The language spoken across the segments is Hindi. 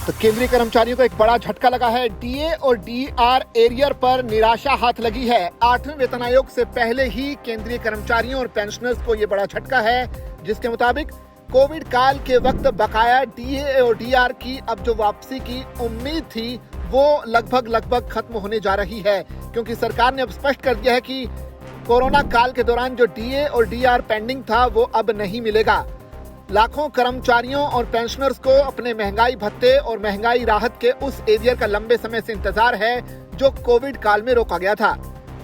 तो केंद्रीय कर्मचारियों को एक बड़ा झटका लगा है। डीए और डीआर एरियर पर निराशा हाथ लगी है। 8वें वेतन आयोग से पहले ही केंद्रीय कर्मचारियों और पेंशनर्स को ये बड़ा झटका है, जिसके मुताबिक कोविड काल के वक्त बकाया डीए और डीआर की अब जो वापसी की उम्मीद थी वो लगभग खत्म होने जा रही है, क्योंकि सरकार ने अब स्पष्ट कर दिया है कि कोरोना काल के दौरान जो डीए और डीआर पेंडिंग था वो अब नहीं मिलेगा। लाखों कर्मचारियों और पेंशनर्स को अपने महंगाई भत्ते और महंगाई राहत के उस एरियर का लंबे समय से इंतजार है जो कोविड काल में रोका गया था।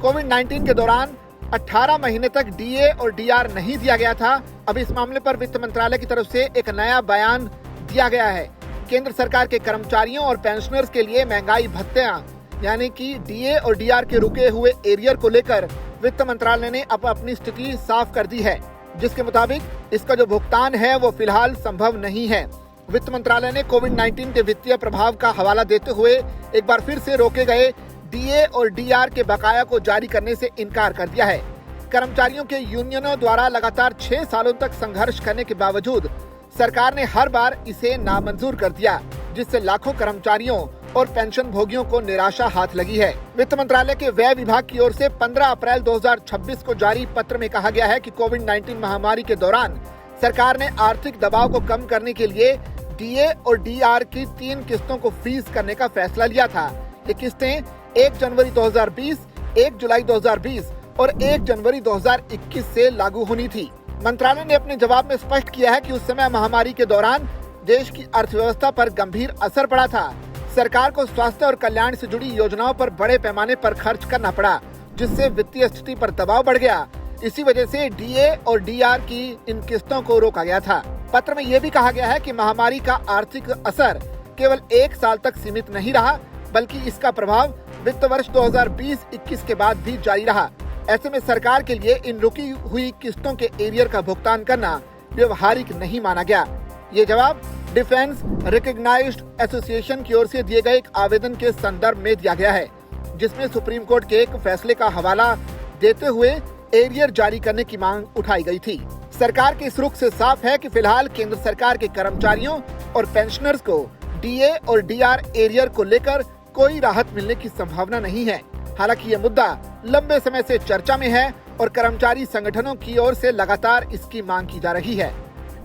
कोविड-19 के दौरान 18 महीने तक डीए और डीआर नहीं दिया गया था। अब इस मामले पर वित्त मंत्रालय की तरफ से एक नया बयान दिया गया है। केंद्र सरकार के कर्मचारियों और पेंशनर्स के लिए महंगाई भत्तियां यानी कि डीए और डीआर के रुके हुए एरियर को लेकर वित्त मंत्रालय ने अब अपनी स्थिति साफ कर दी है, जिसके मुताबिक इसका जो भुगतान है वो फिलहाल संभव नहीं है। वित्त मंत्रालय ने कोविड-19 के वित्तीय प्रभाव का हवाला देते हुए एक बार फिर से रोके गए डीए और डीआर के बकाया को जारी करने से इनकार कर दिया है। कर्मचारियों के यूनियनों द्वारा लगातार 6 सालों तक संघर्ष करने के बावजूद सरकार ने हर बार इसे नामंजूर कर दिया, जिससे लाखों कर्मचारियों और पेंशन भोगियों को निराशा हाथ लगी है। वित्त मंत्रालय के व्यय विभाग की ओर से 15 अप्रैल 2026 को जारी पत्र में कहा गया है कि कोविड-19 महामारी के दौरान सरकार ने आर्थिक दबाव को कम करने के लिए डीए और डीआर की 3 किस्तों को फ्रीज करने का फैसला लिया था। ये किस्तें 1 जनवरी 2020, 1 जुलाई 2020 और 1 जनवरी 2021 से लागू होनी थी। मंत्रालय ने अपने जवाब में स्पष्ट किया है कि उस समय महामारी के दौरान देश की अर्थव्यवस्था पर गंभीर असर पड़ा था। सरकार को स्वास्थ्य और कल्याण से जुड़ी योजनाओं पर बड़े पैमाने पर खर्च करना पड़ा, जिससे वित्तीय स्थिति पर दबाव बढ़ गया। इसी वजह से डीए और डीआर की इन किस्तों को रोका गया था। पत्र में यह भी कहा गया है कि महामारी का आर्थिक असर केवल 1 साल तक सीमित नहीं रहा, बल्कि इसका प्रभाव वित्त वर्ष 2020-21 के बाद भी जारी रहा। ऐसे में सरकार के लिए इन रुकी हुई किस्तों के एरियर का भुगतान करना व्यवहारिक नहीं माना गया। ये जवाब डिफेंस रिकॉग्नाइज्ड एसोसिएशन की ओर से दिए गए एक आवेदन के संदर्भ में दिया गया है, जिसमें सुप्रीम कोर्ट के एक फैसले का हवाला देते हुए एरियर जारी करने की मांग उठाई गई थी। सरकार के इस रुख से साफ है कि फिलहाल केंद्र सरकार के कर्मचारियों और पेंशनर्स को डीए और डीआर एरियर को लेकर कोई राहत मिलने की संभावना नहीं है। हालांकि ये मुद्दा लंबे समय से चर्चा में है और कर्मचारी संगठनों की ओर से लगातार इसकी मांग की जा रही है।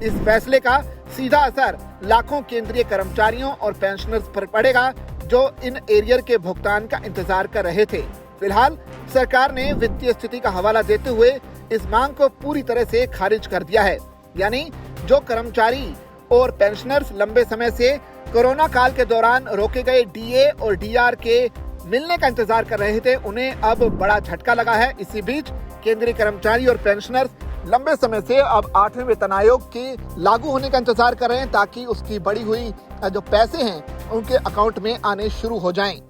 इस फैसले का सीधा असर लाखों केंद्रीय कर्मचारियों और पेंशनर्स पर पड़ेगा जो इन एरियर के भुगतान का इंतजार कर रहे थे। फिलहाल सरकार ने वित्तीय स्थिति का हवाला देते हुए इस मांग को पूरी तरह से खारिज कर दिया है। यानी जो कर्मचारी और पेंशनर्स लंबे समय से कोरोना काल के दौरान रोके गए डीए और डीआर के मिलने का इंतजार कर रहे थे, उन्हें अब बड़ा झटका लगा है। इसी बीच केंद्रीय कर्मचारी और पेंशनर्स लंबे समय से अब 8वें वेतन आयोग के लागू होने का इंतजार कर रहे हैं, ताकि उसकी बढ़ी हुई जो पैसे हैं उनके अकाउंट में आने शुरू हो जाएं।